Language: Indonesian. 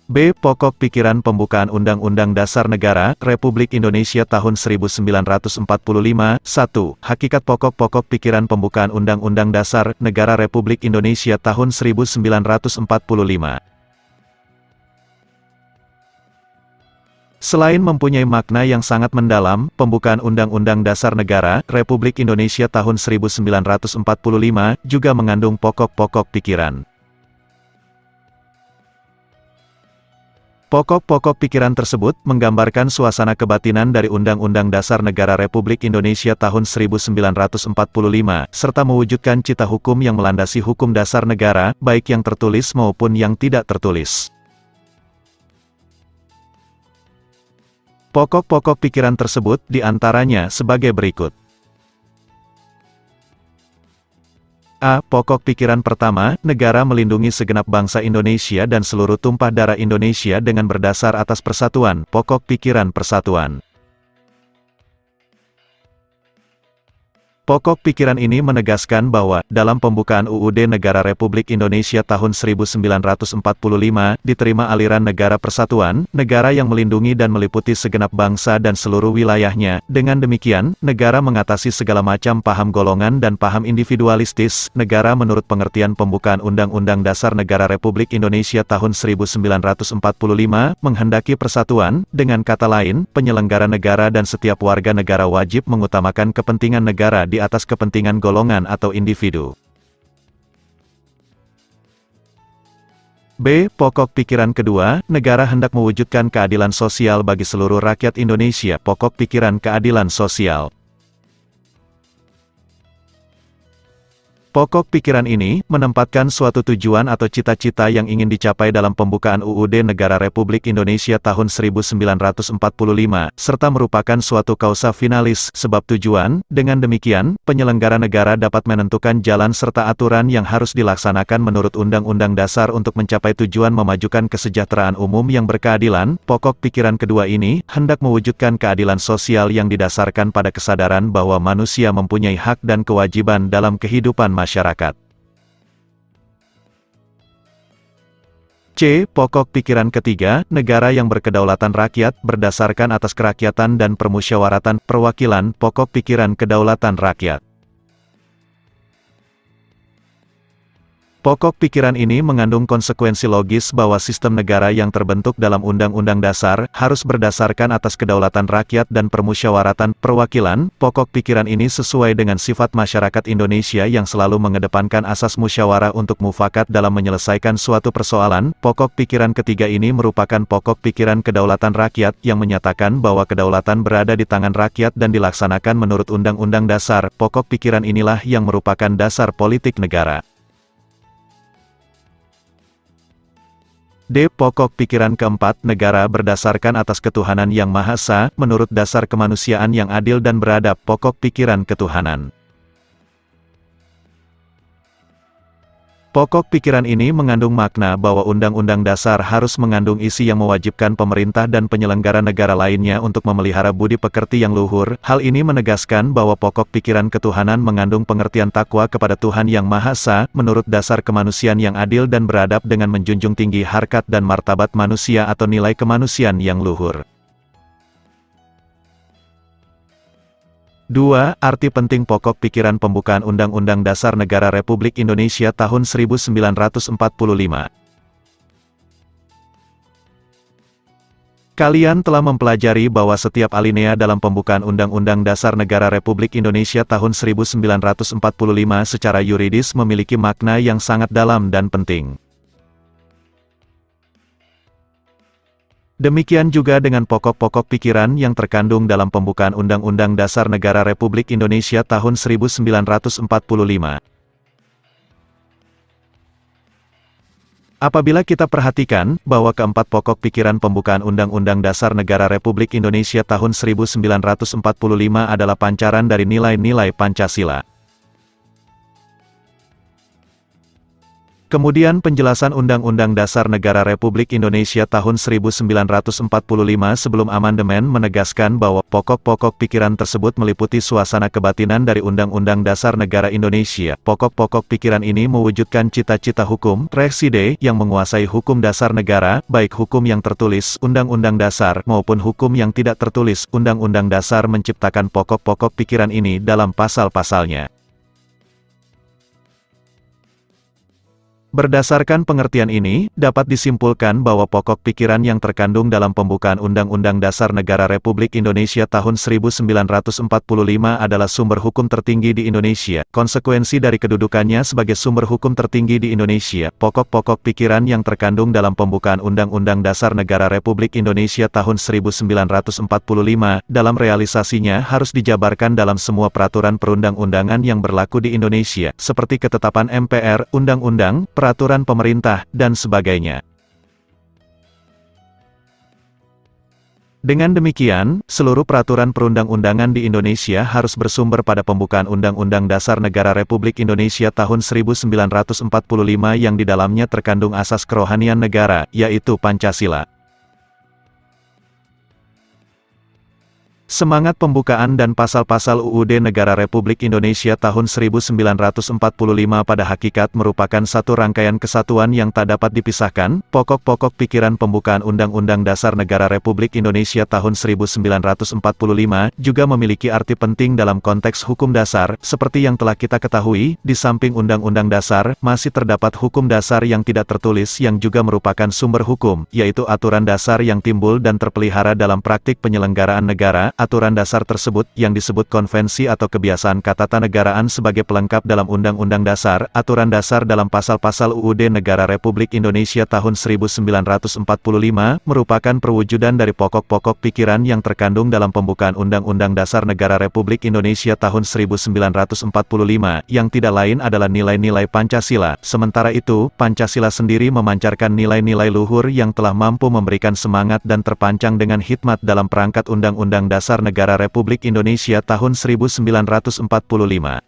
B. Pokok pikiran pembukaan Undang-Undang Dasar Negara Republik Indonesia tahun 1945. 1. Hakikat pokok-pokok pikiran pembukaan Undang-Undang Dasar Negara Republik Indonesia tahun 1945. Selain mempunyai makna yang sangat mendalam, pembukaan Undang-Undang Dasar Negara Republik Indonesia tahun 1945 juga mengandung pokok-pokok pikiran. Pokok-pokok pikiran tersebut menggambarkan suasana kebatinan dari Undang-Undang Dasar Negara Republik Indonesia tahun 1945, serta mewujudkan cita hukum yang melandasi hukum dasar negara, baik yang tertulis maupun yang tidak tertulis. Pokok-pokok pikiran tersebut diantaranya sebagai berikut. A. Pokok pikiran pertama, negara melindungi segenap bangsa Indonesia dan seluruh tumpah darah Indonesia dengan berdasar atas persatuan, pokok pikiran persatuan. Pokok pikiran ini menegaskan bahwa, dalam pembukaan UUD Negara Republik Indonesia tahun 1945, diterima aliran negara persatuan, negara yang melindungi dan meliputi segenap bangsa dan seluruh wilayahnya. Dengan demikian, negara mengatasi segala macam paham golongan dan paham individualistis. Negara menurut pengertian pembukaan Undang-Undang Dasar Negara Republik Indonesia tahun 1945, menghendaki persatuan, dengan kata lain, penyelenggara negara dan setiap warga negara wajib mengutamakan kepentingan negara di atas kepentingan golongan atau individu. B. Pokok pikiran kedua, negara hendak mewujudkan keadilan sosial bagi seluruh rakyat Indonesia. Pokok pikiran keadilan sosial. Pokok pikiran ini menempatkan suatu tujuan atau cita-cita yang ingin dicapai dalam pembukaan UUD Negara Republik Indonesia tahun 1945, serta merupakan suatu kausa finalis sebab tujuan. Dengan demikian, penyelenggara negara dapat menentukan jalan serta aturan yang harus dilaksanakan menurut Undang-Undang Dasar untuk mencapai tujuan memajukan kesejahteraan umum yang berkeadilan. Pokok pikiran kedua ini hendak mewujudkan keadilan sosial yang didasarkan pada kesadaran bahwa manusia mempunyai hak dan kewajiban dalam kehidupan masyarakat. C. Pokok pikiran ketiga, negara yang berkedaulatan rakyat, berdasarkan atas kerakyatan dan permusyawaratan, perwakilan. Pokok pikiran kedaulatan rakyat. Pokok pikiran ini mengandung konsekuensi logis bahwa sistem negara yang terbentuk dalam Undang-Undang Dasar, harus berdasarkan atas kedaulatan rakyat dan permusyawaratan, perwakilan. Pokok pikiran ini sesuai dengan sifat masyarakat Indonesia yang selalu mengedepankan asas musyawarah untuk mufakat dalam menyelesaikan suatu persoalan. Pokok pikiran ketiga ini merupakan pokok pikiran kedaulatan rakyat, yang menyatakan bahwa kedaulatan berada di tangan rakyat dan dilaksanakan menurut Undang-Undang Dasar. Pokok pikiran inilah yang merupakan dasar politik negara. D. Pokok pikiran keempat, negara berdasarkan atas ketuhanan yang Maha Esa, menurut dasar kemanusiaan yang adil dan beradab. Pokok pikiran ketuhanan. Pokok pikiran ini mengandung makna bahwa Undang-Undang Dasar harus mengandung isi yang mewajibkan pemerintah dan penyelenggara negara lainnya untuk memelihara budi pekerti yang luhur. Hal ini menegaskan bahwa pokok pikiran ketuhanan mengandung pengertian takwa kepada Tuhan Yang Maha Esa, menurut dasar kemanusiaan yang adil dan beradab dengan menjunjung tinggi harkat dan martabat manusia atau nilai kemanusiaan yang luhur. 2. Arti penting pokok pikiran pembukaan Undang-Undang Dasar Negara Republik Indonesia tahun 1945. Kalian telah mempelajari bahwa setiap alinea dalam pembukaan Undang-Undang Dasar Negara Republik Indonesia tahun 1945 secara yuridis memiliki makna yang sangat dalam dan penting. Demikian juga dengan pokok-pokok pikiran yang terkandung dalam pembukaan Undang-Undang Dasar Negara Republik Indonesia tahun 1945. Apabila kita perhatikan, bahwa keempat pokok pikiran pembukaan Undang-Undang Dasar Negara Republik Indonesia tahun 1945 adalah pancaran dari nilai-nilai Pancasila. Kemudian penjelasan Undang-Undang Dasar Negara Republik Indonesia tahun 1945 sebelum amandemen menegaskan bahwa pokok-pokok pikiran tersebut meliputi suasana kebatinan dari Undang-Undang Dasar Negara Indonesia. Pokok-pokok pikiran ini mewujudkan cita-cita hukum, reside, yang menguasai hukum dasar negara, baik hukum yang tertulis, Undang-Undang Dasar, maupun hukum yang tidak tertulis. Undang-Undang Dasar menciptakan pokok-pokok pikiran ini dalam pasal-pasalnya. Berdasarkan pengertian ini, dapat disimpulkan bahwa pokok pikiran yang terkandung dalam pembukaan Undang-Undang Dasar Negara Republik Indonesia tahun 1945 adalah sumber hukum tertinggi di Indonesia. Konsekuensi dari kedudukannya sebagai sumber hukum tertinggi di Indonesia, pokok-pokok pikiran yang terkandung dalam pembukaan Undang-Undang Dasar Negara Republik Indonesia tahun 1945, dalam realisasinya harus dijabarkan dalam semua peraturan perundang-undangan yang berlaku di Indonesia, seperti ketetapan MPR, undang-undang, peraturan pemerintah, dan sebagainya. Dengan demikian, seluruh peraturan perundang-undangan di Indonesia harus bersumber pada pembukaan Undang-Undang Dasar Negara Republik Indonesia tahun 1945 yang di dalamnya terkandung asas kerohanian negara, yaitu Pancasila. Semangat pembukaan dan pasal-pasal UUD Negara Republik Indonesia tahun 1945 pada hakikat merupakan satu rangkaian kesatuan yang tak dapat dipisahkan. Pokok-pokok pikiran pembukaan Undang-Undang Dasar Negara Republik Indonesia tahun 1945 juga memiliki arti penting dalam konteks hukum dasar. Seperti yang telah kita ketahui, di samping Undang-Undang Dasar, masih terdapat hukum dasar yang tidak tertulis yang juga merupakan sumber hukum, yaitu aturan dasar yang timbul dan terpelihara dalam praktik penyelenggaraan negara. Aturan dasar tersebut, yang disebut konvensi atau kebiasaan ketatanegaraan sebagai pelengkap dalam Undang-Undang Dasar, aturan dasar dalam pasal-pasal UUD Negara Republik Indonesia tahun 1945, merupakan perwujudan dari pokok-pokok pikiran yang terkandung dalam pembukaan Undang-Undang Dasar Negara Republik Indonesia tahun 1945, yang tidak lain adalah nilai-nilai Pancasila. Sementara itu, Pancasila sendiri memancarkan nilai-nilai luhur yang telah mampu memberikan semangat dan terpancang dengan hikmat dalam perangkat Undang-Undang Dasar Negara Republik Indonesia tahun 1945.